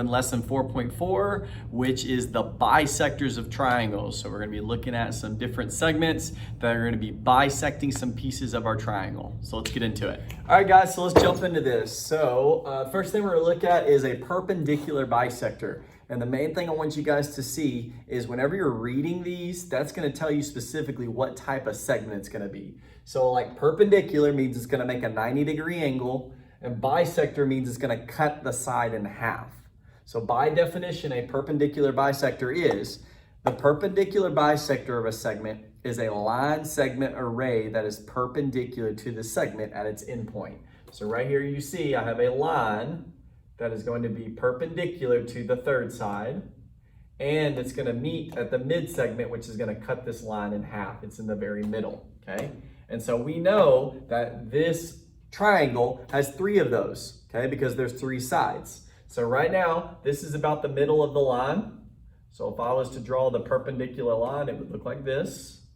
doing lesson 4.4, which is the bisectors of triangles. So we're going to be looking at some different segments that are going to be bisecting some pieces of our triangle. So let's get into it. All right, guys, so let's jump into this. So first thing we're going to look at is a perpendicular bisector. And the main thing I want you guys to see is whenever you're reading these, that's going to tell you specifically what type of segment it's going to be. So like perpendicular means it's going to make a 90-degree angle, and bisector means it's going to cut the side in half. So by definition, a perpendicular bisector is the perpendicular bisector of a segment is a line segment array that is perpendicular to the segment at its endpoint. So right here you see I have a line that is going to be perpendicular to the third side, and it's going to meet at the mid segment, which is going to cut this line in half. It's in the very middle, okay? And so we know that this triangle has three of those, okay, because there's three sides. So right now, this is about the middle of the line. So if I was to draw the perpendicular line, it would look like this.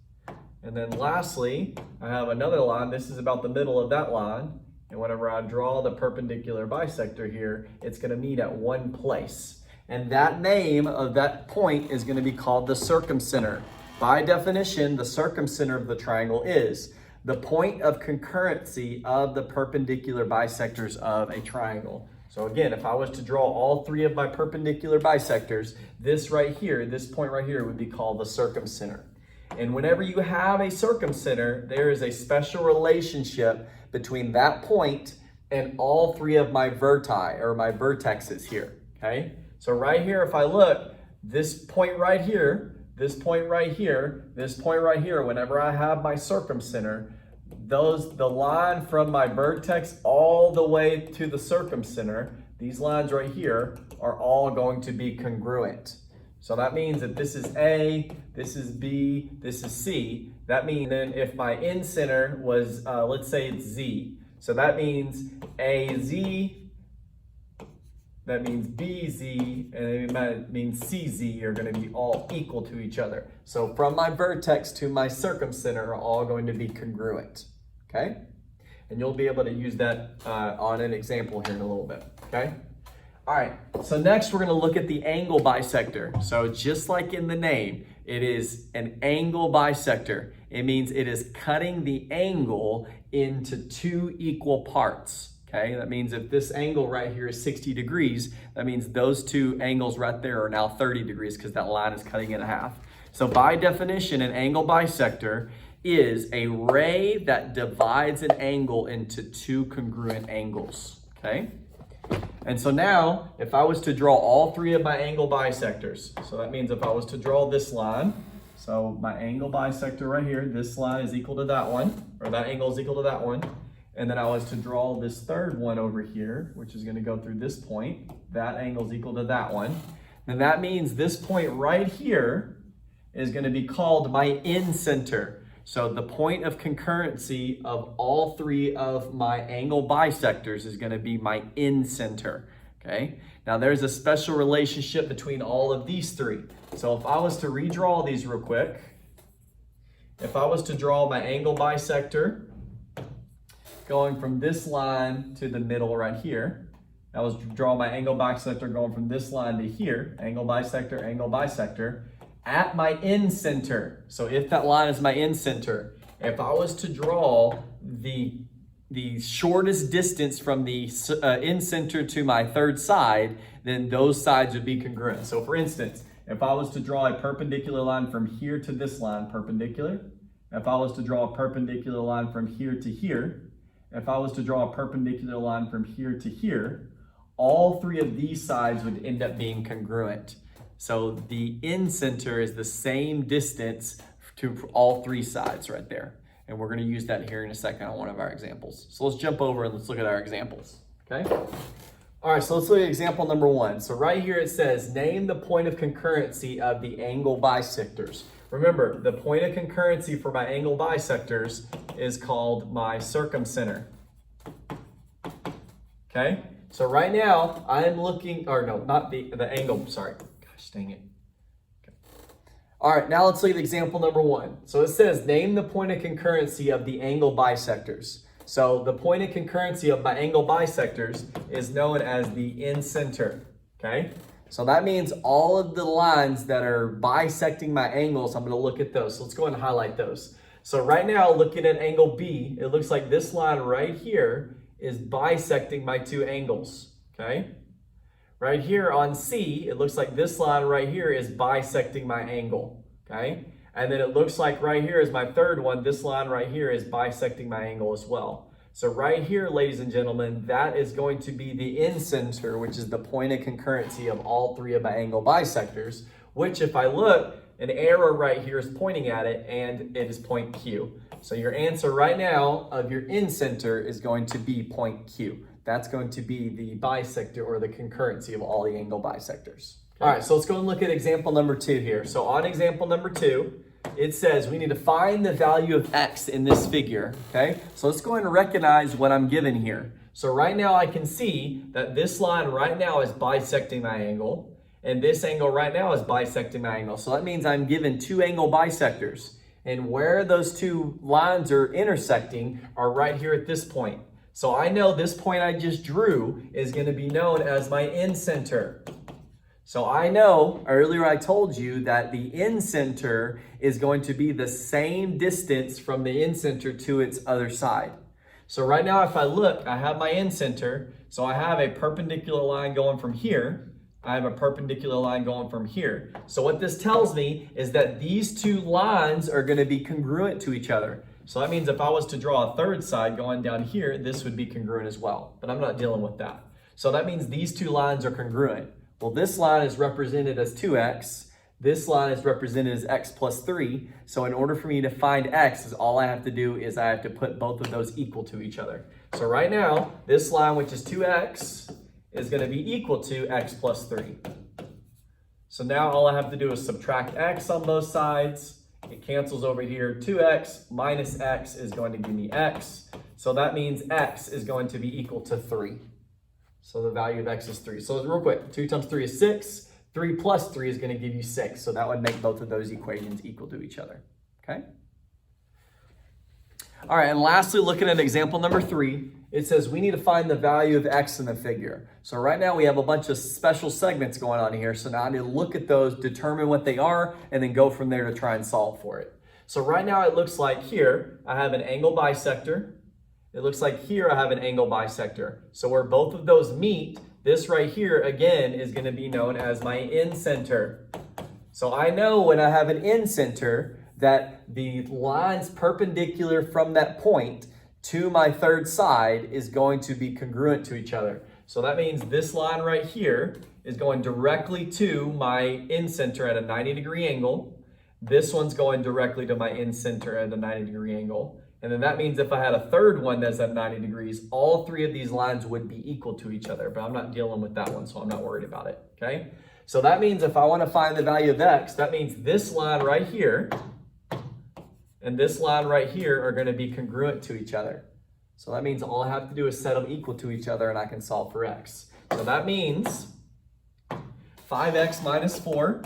And then lastly, I have another line. This is about the middle of that line. And whenever I draw the perpendicular bisector here, it's going to meet at one place. And that name of that point is going to be called the circumcenter. By definition, the circumcenter of the triangle is the point of concurrency of the perpendicular bisectors of a triangle. So again, if I was to draw all three of my perpendicular bisectors, this right here, this point right here would be called the circumcenter. And whenever you have a circumcenter, there is a special relationship between that point and all three of my verti or my vertexes here, okay? So right here, if I look, this point right here, this point right here, this point right here, whenever I have my circumcenter, the line from my vertex all the way to the circumcenter, these lines right here are all going to be congruent. So that means that this is A, this is B, this is C. That means then if my end center was, let's say it's Z. So that means AZ, that means BZ, and it means CZ are going to be all equal to each other. So from my vertex to my circumcenter are all going to be congruent, okay? And you'll be able to use that on an example here in a little bit, okay? All right, so next we're going to look at the angle bisector. So just like in the name, it is an angle bisector. It means it is cutting the angle into two equal parts. Okay, that means if this angle right here is 60 degrees, that means those two angles right there are now 30 degrees because that line is cutting it in half. So by definition, an angle bisector is a ray that divides an angle into two congruent angles. Okay. And so now, if I was to draw all three of my angle bisectors, so that means if I was to draw this line, so my angle bisector right here, this line is equal to that one, or that angle is equal to that one, and then I was to draw this third one over here, which is going to go through this point, that angle is equal to that one, then that means this point right here is going to be called my end center. So the point of concurrency of all three of my angle bisectors is going to be my end center, okay? Now there's a special relationship between all of these three. So if I was to redraw these real quick, if I was to draw my angle bisector going from this line to the middle right here, I was to draw my angle bisector going from this line to here, angle bisector, at my end center. So if that line is my end center, if I was to draw the shortest distance from the end center to my third side, then those sides would be congruent. So for instance, if I was to draw a perpendicular line from here to this line, perpendicular. If I was to draw a perpendicular line from here to here, if I was to draw a perpendicular line from here to here, all three of these sides would end up being congruent. So the end center is the same distance to all three sides right there. And we're going to use that here in a second on one of our examples. So let's jump over and let's look at our examples, okay? All right, so let's look at example number one. So right here it says, name the point of concurrency of the angle bisectors. Remember, the point of concurrency for my angle bisectors is called my circumcenter, okay? So right now, I'm looking, or no, not the angle, sorry. Gosh, dang it. Okay. All right, now let's look at example number one. So it says, name the point of concurrency of the angle bisectors. So the point of concurrency of my angle bisectors is known as the end center. okay? So that means all of the lines that are bisecting my angles, I'm gonna look at those. So let's go ahead and highlight those. So right now, looking at angle B, it looks like this line right here is bisecting my two angles, okay? Right here on C, it looks like this line right here is bisecting my angle, okay? And then it looks like right here is my third one, this line right here is bisecting my angle as well. So right here, ladies and gentlemen, that is going to be the incenter, which is the point of concurrency of all three of my angle bisectors, which if I look, an arrow right here is pointing at it and it is point Q. So your answer right now of your incenter is going to be point Q. That's going to be the bisector or the concurrency of all the angle bisectors. Okay. All right, so let's go and look at example number 2 here. So on example number 2, it says we need to find the value of x in this figure, okay? So let's go ahead and recognize what I'm given here. So right now I can see that this line right now is bisecting my angle, and this angle right now is bisecting my angle. So that means I'm given two angle bisectors, and where those two lines are intersecting are right here at this point. So I know this point I just drew is going to be known as my incenter. So I know earlier I told you that the incenter is going to be the same distance from the incenter to its other side. So right now if I look, I have my incenter. So I have a perpendicular line going from here. I have a perpendicular line going from here. So what this tells me is that these two lines are going to be congruent to each other. So that means if I was to draw a third side going down here, this would be congruent as well. But I'm not dealing with that. So that means these two lines are congruent. Well, this line is represented as 2x. This line is represented as x plus 3. So in order for me to find x, all I have to do is I have to put both of those equal to each other. So right now, this line, which is 2x, is going to be equal to x plus 3. So now all I have to do is subtract x on both sides. It cancels over here. 2x minus x is going to give me x. So that means x is going to be equal to 3. So the value of x is 3. So real quick, 2 times 3 is 6. 3 plus 3 is going to give you 6. So that would make both of those equations equal to each other. Okay? All right, and lastly, looking at example number 3, it says we need to find the value of x in the figure. So right now we have a bunch of special segments going on here. So now I need to look at those, determine what they are, and then go from there to try and solve for it. So right now it looks like here I have an angle bisector. It looks like here I have an angle bisector. So where both of those meet, this right here, again, is going to be known as my incenter. So I know when I have an incenter that the lines perpendicular from that point to my third side is going to be congruent to each other. So that means this line right here is going directly to my incenter at a 90-degree angle. This one's going directly to my incenter at a 90-degree angle. And then that means if I had a third one that's at 90 degrees, all three of these lines would be equal to each other, but I'm not dealing with that one, so I'm not worried about it, okay? So that means if I want to find the value of x, that means this line right here and this line right here are going to be congruent to each other. So that means all I have to do is set them equal to each other and I can solve for x. So that means 5x minus 4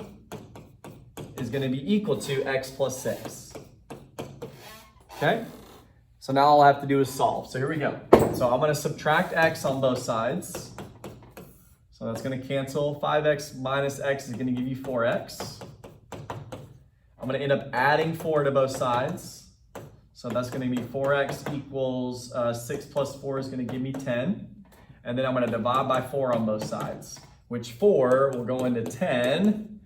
is going to be equal to x plus 6, okay? So now all I have to do is solve. So here we go. So I'm going to subtract x on both sides. So that's going to cancel. 5x minus x is going to give you 4x. I'm going to end up adding 4 to both sides. So that's going to be 4x equals 6 plus 4 is going to give me 10. And then I'm going to divide by 4 on both sides, which 4 will go into 10.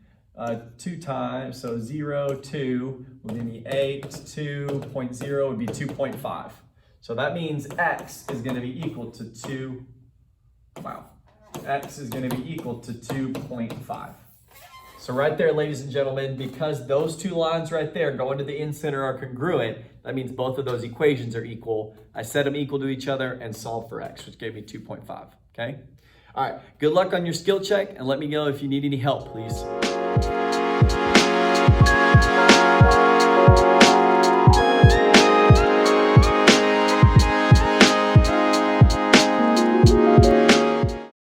2 times, so 0, 2 will give me 8, 2.0 would be 2.5. So that means x is going to be equal to 2, x is going to be equal to 2.5. So right there, ladies and gentlemen, because those two lines right there going to the incenter are congruent, that means both of those equations are equal. I set them equal to each other and solve for x, which gave me 2.5, okay? All right, good luck on your skill check, and let me know if you need any help, please.